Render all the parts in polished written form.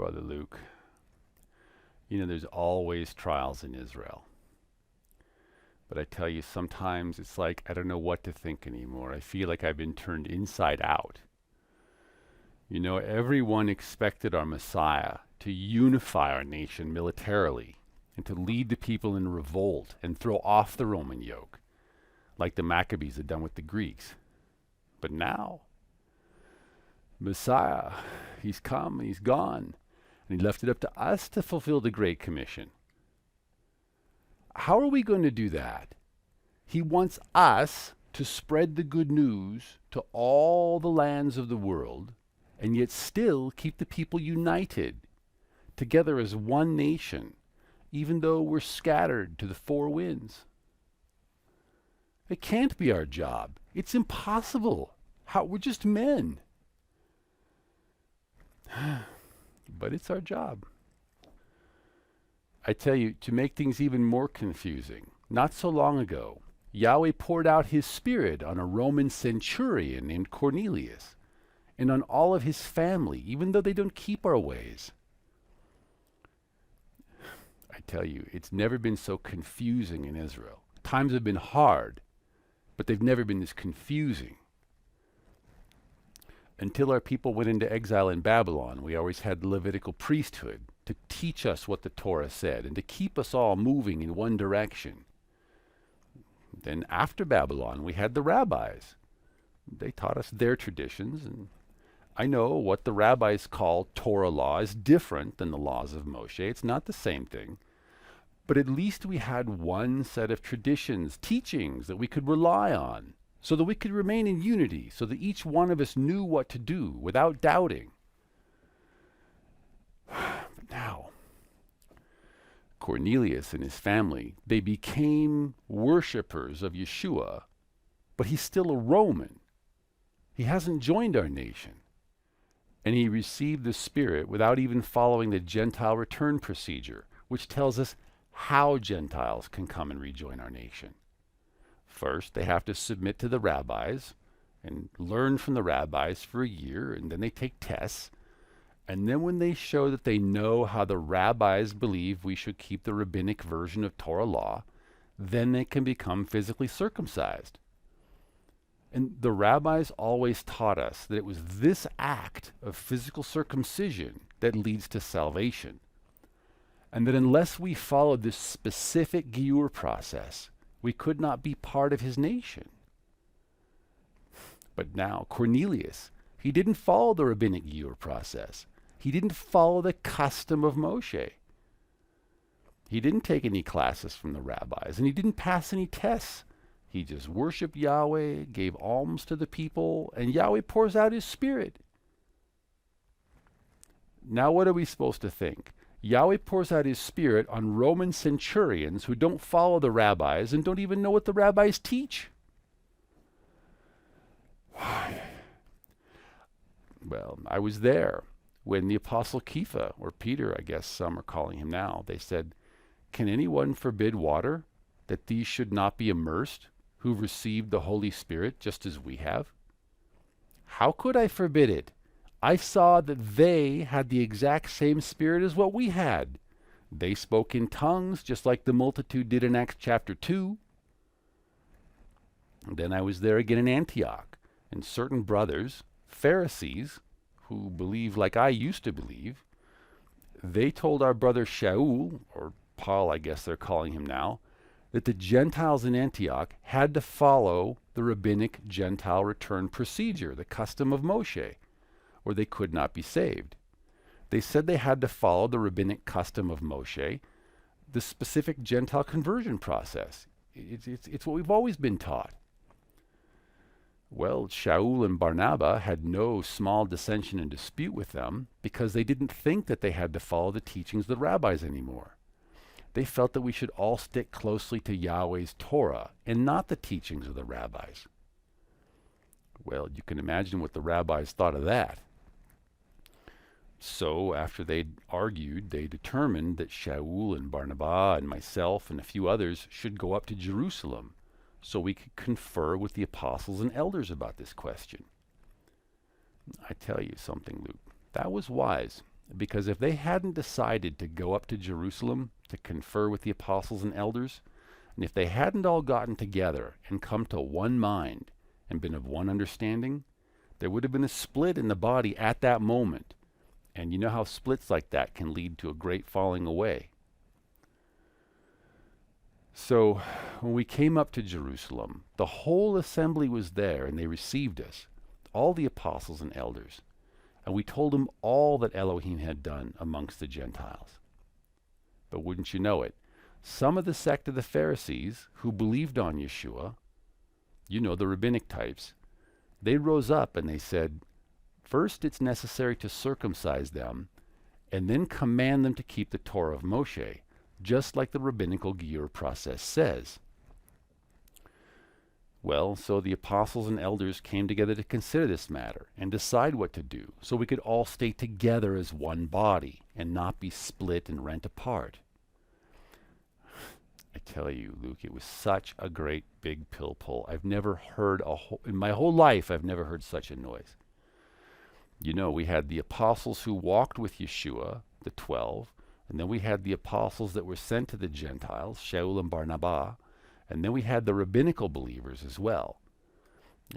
Brother Luke. There's always trials in Israel. But I tell you, sometimes it's like I don't know what to think anymore. I feel like I've been turned inside out. Everyone expected our Messiah to unify our nation militarily and to lead the people in revolt and throw off the Roman yoke, like the Maccabees had done with the Greeks. But now, Messiah, he's come and he's gone, and he left it up to us to fulfill the Great Commission. How are we going to do that? He wants us to spread the good news to all the lands of the world, and yet still keep the people united, together as one nation, even though we're scattered to the four winds. It can't be our job. It's impossible. We're just men. But it's our job. I tell you, to make things even more confusing, not so long ago, Yahweh poured out his Spirit on a Roman centurion named Cornelius, and on all of his family, even though they don't keep our ways. I tell you, it's never been so confusing in Israel. Times have been hard, but they've never been this confusing. Until our people went into exile in Babylon, we always had the Levitical priesthood to teach us what the Torah said and to keep us all moving in one direction. Then after Babylon, we had the rabbis. They taught us their traditions, and I know what the rabbis call Torah law is different than the laws of Moshe. It's not the same thing. But at least we had one set of traditions, teachings that we could rely on, so that we could remain in unity, so that each one of us knew what to do without doubting. But now, Cornelius and his family, they became worshippers of Yeshua, but he's still a Roman. He hasn't joined our nation. And he received the Spirit without even following the Gentile return procedure, which tells us how Gentiles can come and rejoin our nation. First, they have to submit to the rabbis and learn from the rabbis for a year, and then they take tests. And then when they show that they know how the rabbis believe we should keep the rabbinic version of Torah law, then they can become physically circumcised. And the rabbis always taught us that it was this act of physical circumcision that leads to salvation. And that unless we followed this specific Giur process, we could not be part of his nation. But now, Cornelius, he didn't follow the rabbinic Giur process. He didn't follow the custom of Moshe. He didn't take any classes from the rabbis, and he didn't pass any tests. He just worshiped Yahweh, gave alms to the people, and Yahweh pours out his Spirit. Now what are we supposed to think? Yahweh pours out his Spirit on Roman centurions who don't follow the rabbis and don't even know what the rabbis teach. Well, I was there when the Apostle Kepha, or Peter, I guess some are calling him now, they said, "Can anyone forbid water, that these should not be immersed, who received the Holy Spirit just as we have?" How could I forbid it? I saw that they had the exact same Spirit as what we had. They spoke in tongues, just like the multitude did in Acts chapter 2. And then I was there again in Antioch, and certain brothers, Pharisees, who believe like I used to believe, they told our brother Shaul, or Paul I guess they're calling him now, that the Gentiles in Antioch had to follow the rabbinic Gentile return procedure, the custom of Moshe, or they could not be saved. They said they had to follow the rabbinic custom of Moshe, the specific Gentile conversion process. It's what we've always been taught. Well, Shaul and Barnabas had no small dissension and dispute with them because they didn't think that they had to follow the teachings of the rabbis anymore. They felt that we should all stick closely to Yahweh's Torah and not the teachings of the rabbis. Well, you can imagine what the rabbis thought of that. So after they'd argued, they determined that Shaul and Barnabas and myself and a few others should go up to Jerusalem so we could confer with the apostles and elders about this question. I tell you something, Luke, that was wise. Because if they hadn't decided to go up to Jerusalem to confer with the apostles and elders, and if they hadn't all gotten together and come to one mind and been of one understanding, there would have been a split in the body at that moment. And you know how splits like that can lead to a great falling away. So when we came up to Jerusalem, the whole assembly was there, and they received us, all the apostles and elders. And we told them all that Elohim had done amongst the Gentiles. But wouldn't you know it, some of the sect of the Pharisees who believed on Yeshua, you know, the rabbinic types, they rose up and they said, first it's necessary to circumcise them, and then command them to keep the Torah of Moshe, just like the rabbinical Giyur process says. Well, so the apostles and elders came together to consider this matter and decide what to do, so we could all stay together as one body and not be split and rent apart. I tell you, Luke, it was such a great big pill pull. I've never heard in my whole life, I've never heard such a noise. You know, we had the apostles who walked with Yeshua, the 12, and then we had the apostles that were sent to the Gentiles, Shaul and Barnabas, and then we had the rabbinical believers as well.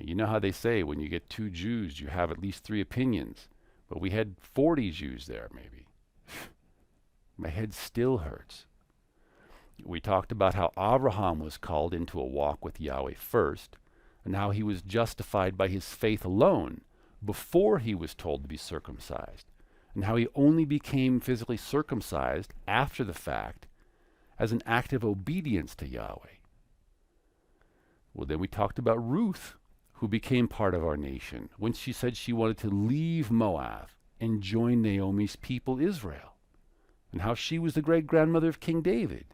You know how they say when you get 2 Jews, you have at least 3 opinions. But we had 40 Jews there, maybe. My head still hurts. We talked about how Abraham was called into a walk with Yahweh first, and how he was justified by his faith alone before he was told to be circumcised, and how he only became physically circumcised after the fact as an act of obedience to Yahweh. Well, then we talked about Ruth, who became part of our nation when she said she wanted to leave Moab and join Naomi's people Israel, and how she was the great-grandmother of King David.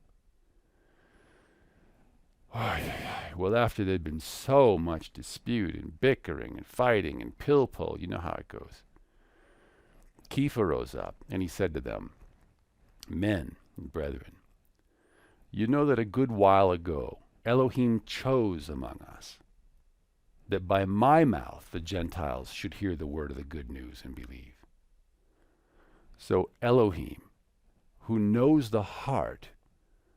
Well, after there'd been so much dispute and bickering and fighting and pill pull, you know how it goes. Kepha rose up and he said to them, "Men and brethren, you know that a good while ago Elohim chose among us, that by my mouth the Gentiles should hear the word of the good news and believe. So Elohim, who knows the heart,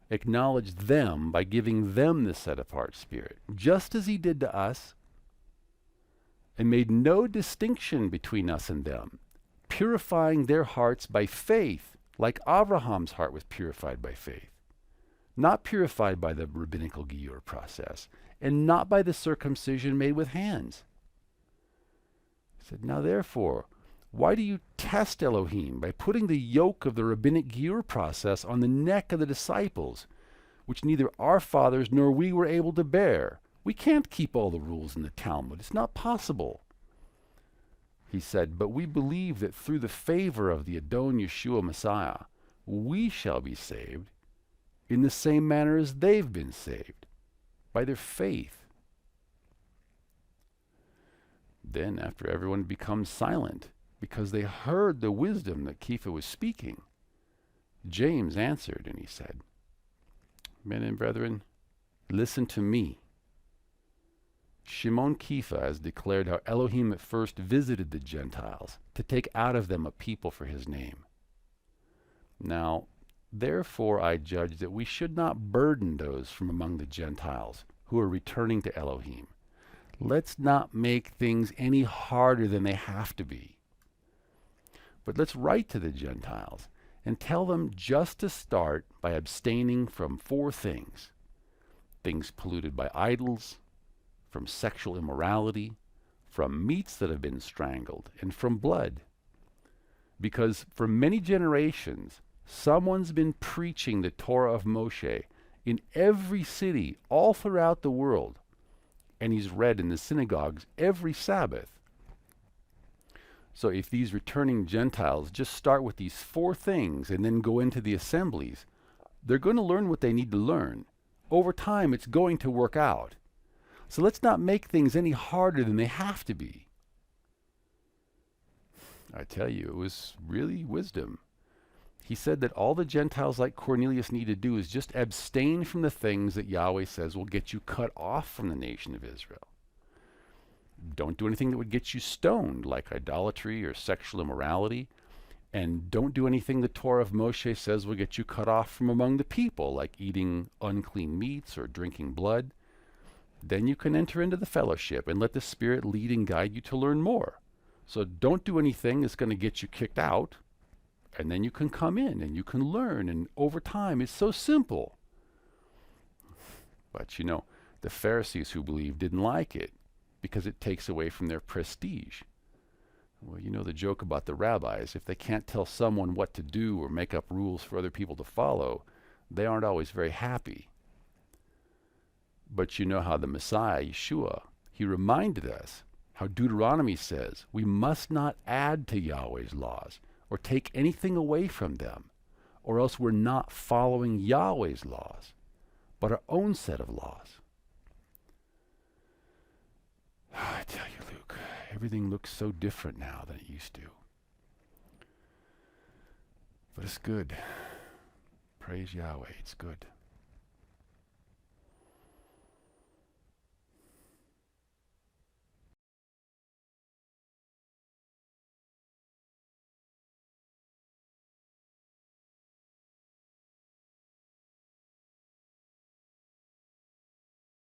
acknowledged them by giving them the set-apart spirit, just as he did to us, and made no distinction between us and them, purifying their hearts by faith, like Abraham's heart was purified by faith, not purified by the rabbinical Giyur process, and not by the circumcision made with hands." He said, "Now therefore, why do you test Elohim by putting the yoke of the rabbinic Giyur process on the neck of the disciples, which neither our fathers nor we were able to bear? We can't keep all the rules in the Talmud. It's not possible." He said, "But we believe that through the favor of the Adon Yeshua Messiah, we shall be saved in the same manner as they've been saved, by their faith." Then, after everyone becomes silent, because they heard the wisdom that Kepha was speaking, James answered and he said, "Men and brethren, listen to me. Shimon Kepha has declared how Elohim at first visited the Gentiles to take out of them a people for his name. Now, therefore I judge that we should not burden those from among the Gentiles who are returning to Elohim. Let's not make things any harder than they have to be. But let's write to the Gentiles and tell them just to start by abstaining from 4 things: things polluted by idols, from sexual immorality, from meats that have been strangled, and from blood. Because for many generations, someone's been preaching the Torah of Moshe in every city all throughout the world, and he's read in the synagogues every Sabbath. So if these returning Gentiles just start with these 4 things and then go into the assemblies, they're going to learn what they need to learn. Over time, it's going to work out. So let's not make things any harder than they have to be." I tell you, it was really wisdom. He said that all the Gentiles like Cornelius need to do is just abstain from the things that Yahweh says will get you cut off from the nation of Israel. Don't do anything that would get you stoned, like idolatry or sexual immorality. And don't do anything the Torah of Moshe says will get you cut off from among the people, like eating unclean meats or drinking blood. Then you can enter into the fellowship and let the Spirit lead and guide you to learn more. So don't do anything that's going to get you kicked out, and then you can come in and you can learn, and over time it's so simple. But you know, the Pharisees who believed didn't like it because it takes away from their prestige. Well, you know the joke about the rabbis. If they can't tell someone what to do or make up rules for other people to follow, they aren't always very happy. But you know how the Messiah, Yeshua, he reminded us how Deuteronomy says we must not add to Yahweh's laws or take anything away from them, or else we're not following Yahweh's laws, but our own set of laws. I tell you, Luke, everything looks so different now than it used to. But it's good. Praise Yahweh, it's good.